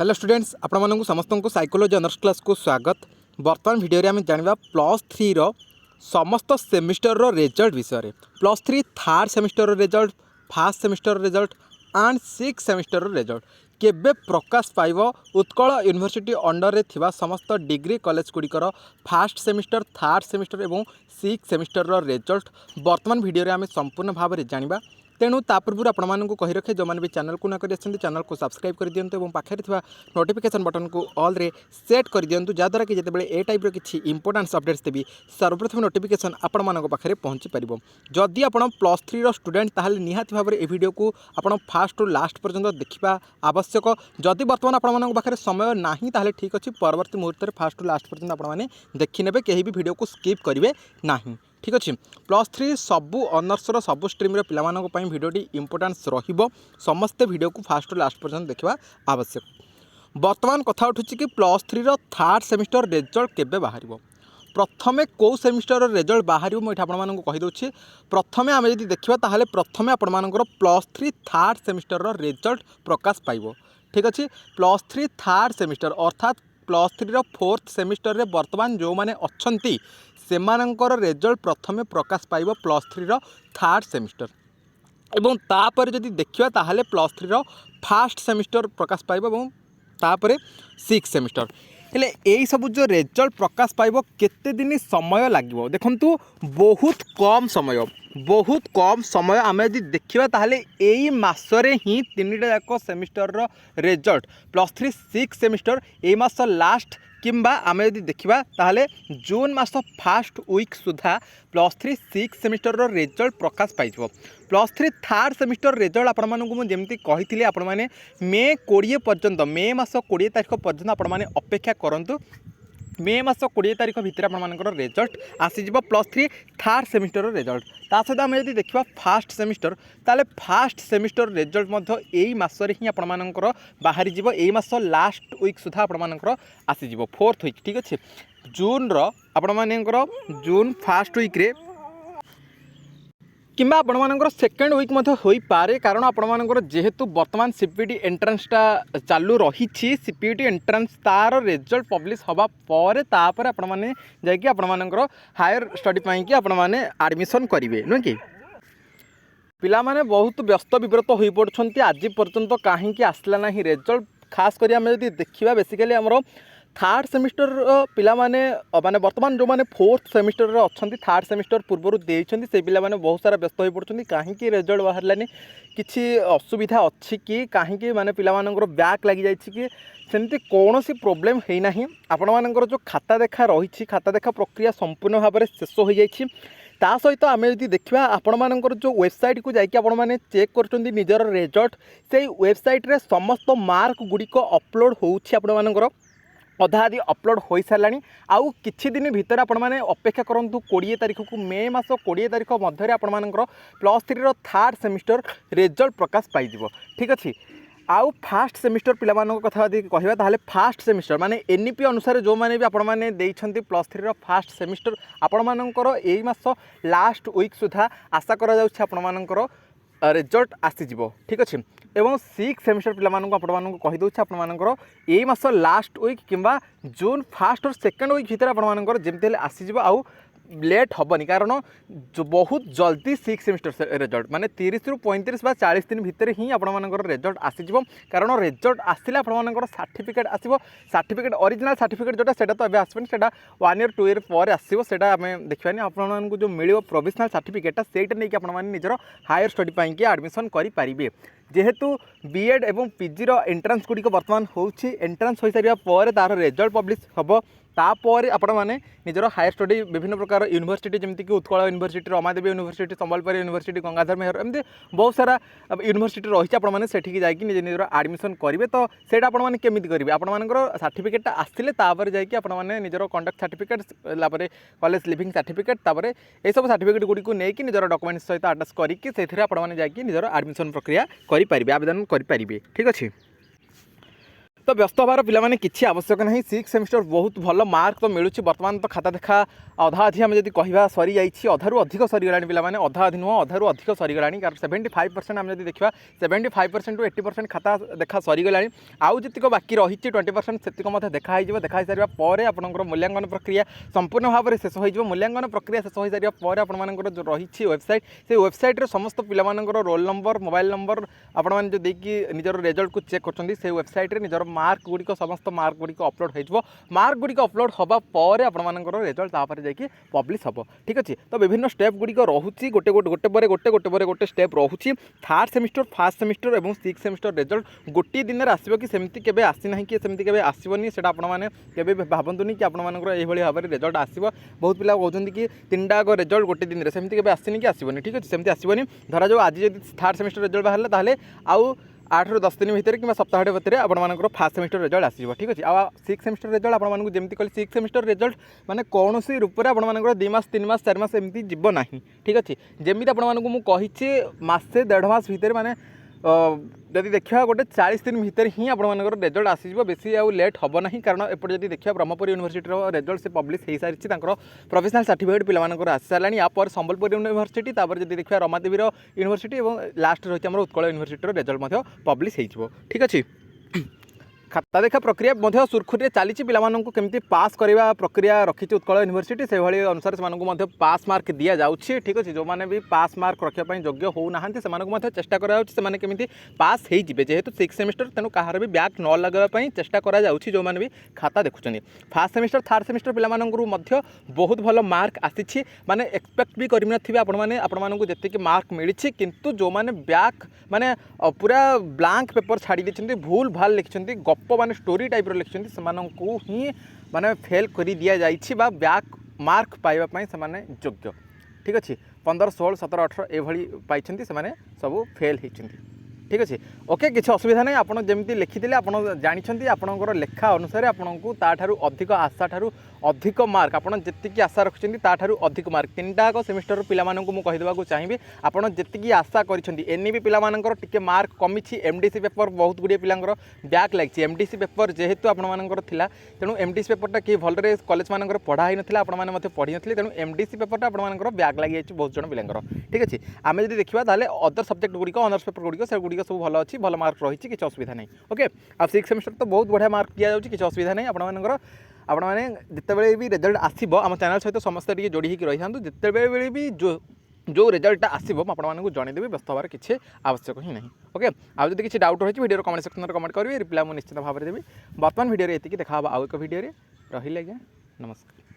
Hello students आपण समस्त को साइकोलॉजी ऑनर्स क्लास को स्वागत। वर्तमान वीडियो आम जाना +3 समस्त सेमिस्टर रो रिजल्ट विषय +3 थर्ड सेमिस्टर रो रिजल्ट फर्स्ट सेमिस्टर रो रिजल्ट एंड 6 सेमिस्टर रो रिजल्ट केबे प्रकाश पाइब उत्कल यूनिवर्सिटी अंडर रे थिबा समस्त डिग्री कॉलेज गुड़िकर फर्स्ट सेमिस्टर थर्ड सेमिस्टर और 6 सेमिस्टर रो रिजल्ट वर्तमान वीडियो आम संपूर्ण भाव में जाना। तेणु पूर्व आपको कही रखे जो मैंने भी चैनल को न कर चैनल को सब्सक्राइब कर दिंतु और पाखे नोटिफिकेशन बटन को ऑल रे सेट कर दिंतु जहाँद्वारा कि जिते ए टाइप किसी इंपोर्टेंट अपडेट्स देवी सर्वप्रथम नोटिफिकेशन आपण मान पाखे पहुँची पार। जदि आप +3 रो स्टूडेंट ताहले निहाती भाव में वीडियो को आप फास्ट टू लास्ट पर्यंत देखा आवश्यक। जदि बर्तमान आपण पाखे समय ना ताहले ठीक अच्छे परवर्ती मुहूर्त में फास्ट टू लास्ट पर्यंत आपने देखने कहीं भी वीडियो को स्किप करेंगे ना। ठीक अच्छे +3 सबू ऑनर्स सबू स्ट्रीम पिलामानंको वीडियोटी इंपोर्टेंस रहिबो समस्ते वीडियो को फास्ट टू लास्ट पर्यंत देखा आवश्यक। वर्तमान कथा उठुची कि +3 रो थर्ड सेमिस्टर रिजल्ट केबे बाहर प्रथमे कौ सेमिस्टर रिजल्ट बाहर मुझे आपको कहीदे। प्रथमे आम जब देखा ताहले प्रथमे आपर +3 थर्ड सेमिस्टर रिजल्ट प्रकाश पाइब। ठीक अच्छे +3 थर्ड सेमिस्टर अर्थात +3 रो फोर्थ सेमिस्टर रे वर्तमान जो मैंने अच्छी सेमानंकर रिजल्ट प्रथमे प्रकाश पाइब +3 रो थर्ड सेमिस्टर एवं तापर जदि देखिबा ताहले +3 रो फर्स्ट सेमिस्टर प्रकाश पाइब एवं तापर 6 सेमिस्टर हेले यही सब जो रिजल्ट प्रकाश पाइब केते दिन समय लागिवो देखंतु बहुत कम समय आम यदि देखा ताहले यही मासरे ही 3टा जाक सेमिस्टर रो रिजल्ट +3 6 सेमिस्टर यही मास लास्ट किंबा आम यदि देखा ताहले जून मास फर्स्ट वीक सुधा +3 6 सेमिस्टर रो रिजल्ट प्रकाश पाइब। +3 थर्ड सेमिस्टर रिजल्ट आपमती कही आपण मैंने मे 20 पर्यंत मे मास 20 तारीख पर्यंत आपण मैंने अपेक्षा करूँ। मे मास 20 तारीख भितर आपर रिजल्ट आसीज +3 थर्ड सेमिस्टर रिजल्ट। ता सहित आम यदि देखा फर्स्ट सेमिस्टर ताले फर्स्ट सेमिस्टर रिजल्ट यही मासरे ही आपर बाहरी जीव यही मास लास्ट वीक सुधा आपर आसीज फोर्थ वीक। ठीक अच्छे जून आपर जून फर्स्ट वीक रे किंबा आपर सेकेंड वीक हो पारे कारण आपर जेहेतु वर्तमान सीपीटी एंट्रांसटा चालू रही सीपीटी एंट्रांस तार रिजल्ट पब्लिश हवा पर तापर आपने जाकि आपर हायर स्टडी पाई आपने एडमिशन करेंगे नुह कि पिला माने बहुत व्यस्त विव्रत हो पड़ुंट आज पर्यंत कहीं आसला ना रिजल्ट खास कर आम जब देखा बेसिकली आमर थर्ड सेमिस्टर पिला माने वर्तमान जो मैंने फोर्थ सेमिस्टर अच्छा थर्ड सेमिस्टर पूर्व देते से पिला माने बहुत सारा व्यस्त हो पड़ुंट कहीं रिजल्ट बाहरलानी किसी असुविधा अच्छी कि कहीं माने पिला मानकर बैक लगी जाइए कि सेमती कौन सी प्रोब्लेम है ना आपण मानकर जो खाता देखा रही खाता देखा प्रक्रिया संपूर्ण भाव में शेष हो जाइए। ता सहित आम यदि देखा आपण मानकर जो वेबसाइट को जाकि आपण माने चेक कर निजर रिजल्ट से वेबसाइट रे समस्त मार्क गुड़िक अपलोड होउछि आपण मानकर अधा आदि अपलोड हो सारा आउ किछि दिन भितर आपण माने अपेक्षा करंतु 20 तारीख को मे मास 20 तारीख मध्य आपण मानकर +3 रो थर्ड सेमिस्टर रिजल्ट प्रकाश पाइजिवो। ठीक अच्छे आउ फर्स्ट सेमिस्टर पिला कथा कहवा ताहले फर्स्ट सेमिस्टर माने एनईपी अनुसार जो मैंने भी आपण माने देइछंती +3 रो फर्स्ट सेमिस्टर आपण मानकर एई मास लास्ट वीक सुधा आशा करा जाउछि आपण मानकर रिजल्ट आसीजिवो। ठीक अच्छे एवं 6 सेमिस्टर पिला आपण कहीदे आपर यही मास लास्ट वीक किंबा जून फर्स्ट और सेकेंड वीक भितर आपर जमी आसीज आउ लेट हेनी कारण जो बहुत जल्दी 6 सेमिस्टर रिजल्ट माने 30 रु 35 बा 40 दिन भितर ही आपर रिजल्ट आसीज कारण रिजल्ट आसले आपर सर्टिफिकेट आसो सर्टिफिकेट ओरिजिनल सर्टिफिकेट जोटा सेटा तो आसबनी से 1 ईयर 2 ईयर पर आसो से देखा आपको जो मिल प्रोविजनल सर्टिफिकेटा से नहीं आपजर हायर स्टडी पाई एडमिशन करेंगे। जेहेतु बीएड एवं पीजी रो एंट्रांस गुड़िक बर्तमान होउछि एंट्रांस हो सारा पर तार रिजल्ट पब्लिश हम तापर आपण मैंने निजर हायर स्टडी विभिन्न प्रकार यूनिवर्सिटी जमीक Utkal university Ramadevi university Sambalpur university Gangadhar Meher एमती बहुत सारा यूनिवर्सिटी रही आपने सेठिकी जाकि निज निजर एडमिशन करेंगे। तो सेटा आपण मैंने केमिति करेंगे आपर सर्टिफिकेट आसले जाकि आपने निजर conduct certificate college leaving certificate ये सब सर्टिफिकेट गुड़ी को लेकिन निजर डॉक्यूमेंट्स सहित अटैच करके आपने जाकि निजर एडमिशन प्रक्रिया करेंगे आवेदन करेंगे। ठीक अच्छे तो व्यस्त हबार पिलाने किसी आवश्यक नहीं। 6 सेमिस्टर बहुत भल मार्क तो मिलूँ बर्तमान तो खाता देखा अधा अधि आम जब कह सरी जाइए अधारू अधिक सरीगला पिलाने अधा अधि नुह अधारू अधिक सरीगला कारण 75% आम जब देखा 75% टू 80% खाता देखा सरीगला आउ जी बाकी रही 20% से देखाई देखा सारा पर आपंकर मूल्यांकन प्रक्रिया संपूर्ण भाव में शेष हो मूल्यांकन प्रक्रिया शेष हो सारा आपर जो रही वेबसाइट से वेबसाइट समस्त पिलाମାନଙ୍କର रोल नंबर मोबाइल नंबर आपण जो देखिए निजर रिजल्ट को चेक कर वेबसाइट निजर मार्क गुड़िक समस्त मार्क गुड़िक अपलोड हो मार्क गुड़िक अपलोड हवा पर आपर रिजल्ट जाकि पब्लिश हम ठीक अच्छे। तो विभिन्न स्टेप गुड़िक रोचे गोटे गोटे पर गोटे स्टेप रोचे थर्ड सेमिस्टर फर्स्ट सेमिस्टर और 6 सेमिस्टर रिजल्ट गोटे दिन में आसो कि सेमती केबे आसीना कि सेमती केबे आसबनी से आपने भावतुनि कि आपंकर यह भाव में रिजल्ट आसो। बहुत पिला कहते कि 3टा रिजल्ट गोटे दिन में सेमती केबे आसनी कि आसबनी ठीक अच्छे सेमती आसबनी धरा जाऊ आज जब थर्ड सेमिस्टर रिजल्ट बाहर ताले आउ 8 ରୁ 10 दिन भितर कि सप्ताह भितर आपंकर फास्ट सेमिस्टर रिजल्ट आसो ठीक अच्छे। आ 6 सेमिस्टर रिजल्ट आपको जमी कल 6 सेमिस्टर रिजल्ट माने कौन सी रूप से आपंकर 2 मास 3 मास 4 मास एमती जीव ना ठीक अच्छे। जमी आपको मुझे मसे 1.5 मास भितर माने जदि देखा गोटे 40 दिन भितर ही आपर रिजल्ट आसीज बेसी आउ लेट हम ना कारण एपटे जब देखा ब्रह्मपुर यूनिवर्सिटी रिजल्ट से पब्लिश हो सारी प्रोफेशनल सर्टिफिकेट पिलाମାନଙ୍କର आसी सारानी यापर संबलपुर यूनिवर्सिटी जब देखा रमादेवी यूनिवर्सिटी और लास्ट रही है उत्कल यूनिवर्सिटी रिजल्ट पब्लिश हो ठीक अच्छे। खाता देखा प्रक्रिया सुरखुरी चली पिलाମାନଙ୍କୁ केमती पास करवा प्रक्रिया रखी उत्कल यूनिवर्सिटी से भाई अनुसार से पास मार्क दि जाऊँगी ठीक अच्छे। जो मैंने भी पास मार्क रखापी योग्य होना से चेष्टा कराने पास हो जेहेतु 6 सेमिस्टर तेणु कहार भी बैक न लगापी चेष्टा करा जो मैंने भी खाता देखुं फर्स्ट सेमिस्टर थर्ड सेमिस्टर पिलाମାନଙ୍କୁ बहुत भल मार्क आसी माने एक्सपेक्ट भी करें आपको जी मार्क मिली किंतु जो मैंने बैक माने पूरा ब्लांक पेपर छाड़ी देते भूल भाल लिखिं गप माने स्टोरी टाइप लिखिं से ही माने फेल कर दि जाइए बैक मार्क पाइबापी से योग्य ठीक अच्छे। 15 16 17 18 ये पाई से सब फेल होती ठीक अच्छे ओके किसी असुविधा नहीं। आपड़ जमी लिखिले आप जानते आपंकर लेखा अनुसार आपको ताठू अधिक आशा ठारू अधिक मार्क आपड़ जी आशा रखिंट ताठू अधिक मार्क 3टा सेमिस्टर पिलाମାନଙ୍କୁ ମୁଁ କହିଦେବାକୁ ଚାହିଁବି ଆପଣ ଯେତିକି ଆଶା କରିଛନ୍ତି ଏନ୍ଇବି ପିଲାମାନଙ୍କର ଟିକେ ମାର୍କ କମିଛି। ଏମଡିସି पेपर बहुत गुड़िए पिलाଙ୍କର ବ୍ୟାକ୍ ଲାଗିଛି। एमडीसी पेपर जेहेतु ଆପଣମାନଙ୍କର ଥିଲା ତେଣୁ एमडीसी पेपरटा कि भलरे कॉलेज मानकर पढ़ा ही नथिला आपने मते पढ़ी नथिले तेणु एमडीसी पेपरटा आपणମାନଙ୍କର ବ୍ୟାକ୍ ଲାଗି ଯାଇଛି बहुत जन पिलाଙ୍କର ठीक अच्छे। आम जब देखा ताले अदर सब्जेक्ट गुड़िक अनर्स पेपर गुड़िक से गुड़िक सब भल अच्छी भल मार्क रही किसी असुविधा नहीं ओके। आ 6 सेमिस्टर तो बहुत बढ़िया मार्क दि जाऊँगी किसी असुविधा नहीं। आपणମାନଙ୍କର आपण मैंने जिते भी रिजल्ट आसो आम चैनल सहित समस्त जोड़ी होकर रही था जिते भी जो रिजल्ट आसो आपको जनईदेवी व्यस्त हमारे किसी आवश्यक ही नहीं ओके। आउ जब किसी डाउट रही वीडियो कमेंट सेक्शन में कमेंट करेंगे रिप्लाई मुझे निश्चित भाव में देवी। बर्तमान वीडियो ये देखा आउ एक वीडियो रही आज्ञा नमस्कार।